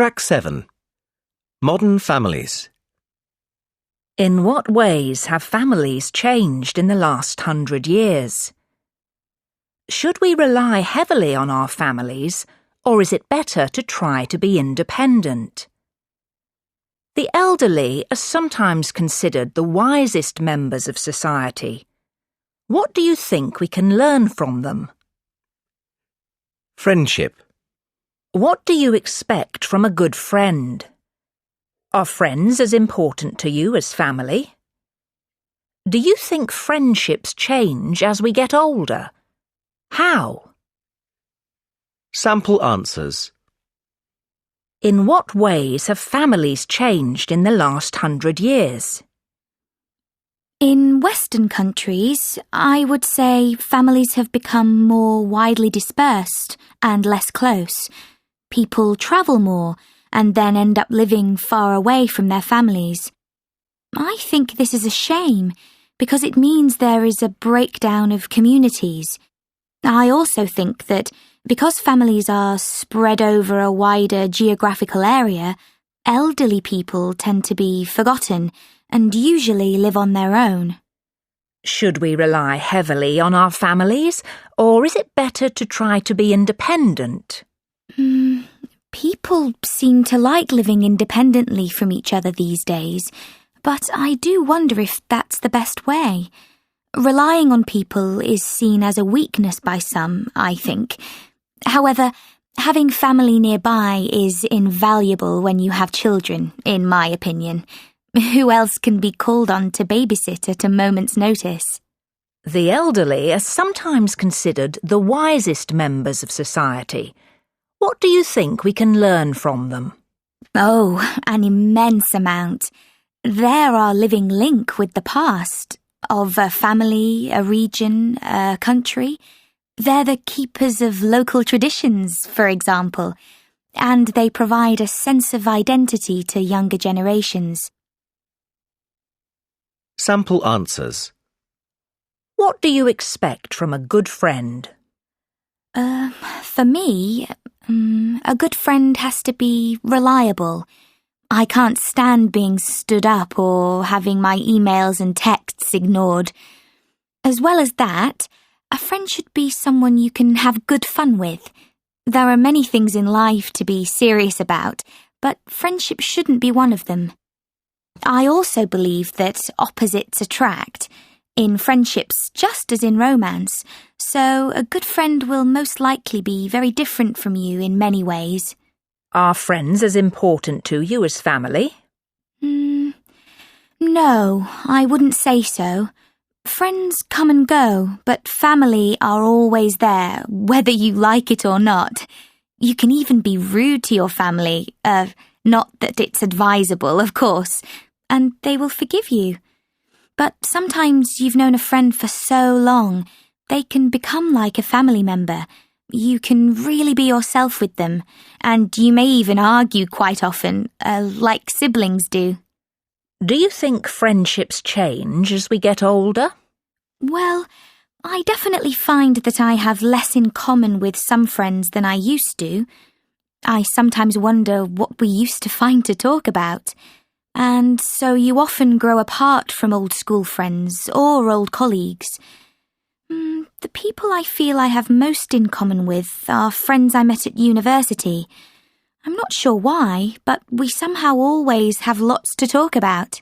Track 7. Modern families. In what ways have families changed in the last 100 years? Should we rely heavily on our families, or is it better to try to be independent? The elderly are sometimes considered the wisest members of society. What do you think we can learn from them? Friendship. What do you expect from a good friend? Are friends as important to you as family? Do you think friendships change as we get older? How? Sample answers. In what ways have families changed in the last 100 years? In Western countries, I would say families have become more widely dispersed and less close. People travel more and then end up living far away from their families. I think this is a shame because it means there is a breakdown of communities. I also think that because families are spread over a wider geographical area, elderly people tend to be forgotten and usually live on their own. Should we rely heavily on our families, or is it better to try to be independent? People seem to like living independently from each other these days, but I do wonder if that's the best way. Relying on people is seen as a weakness by some, I think. However, having family nearby is invaluable when you have children, in my opinion. Who else can be called on to babysit at a moment's notice? The elderly are sometimes considered the wisest members of society. What do you think we can learn from them? Oh, an immense amount. They're our living link with the past, of a family, a region, a country. They're the keepers of local traditions, for example, and they provide a sense of identity to younger generations. Sample answers. What do you expect from a good friend? For me, a good friend has to be reliable. I can't stand being stood up or having my emails and texts ignored. As well as that, a friend should be someone you can have good fun with. There are many things in life to be serious about, but friendship shouldn't be one of them. I also believe that opposites attract, in friendships just as in romance, so a good friend will most likely be very different from you in many ways. Are friends as important to you as family? No, I wouldn't say so. Friends come and go, but family are always there, whether you like it or not. You can even be rude to your family, not that it's advisable, of course, and they will forgive you. But sometimes you've known a friend for so long, they can become like a family member. You can really be yourself with them, and you may even argue quite often, like siblings do. Do you think friendships change as we get older? Well, I definitely find that I have less in common with some friends than I used to. I sometimes wonder what we used to find to talk about. And so you often grow apart from old school friends or old colleagues. The people I feel I have most in common with are friends I met at university. I'm not sure why, but we somehow always have lots to talk about.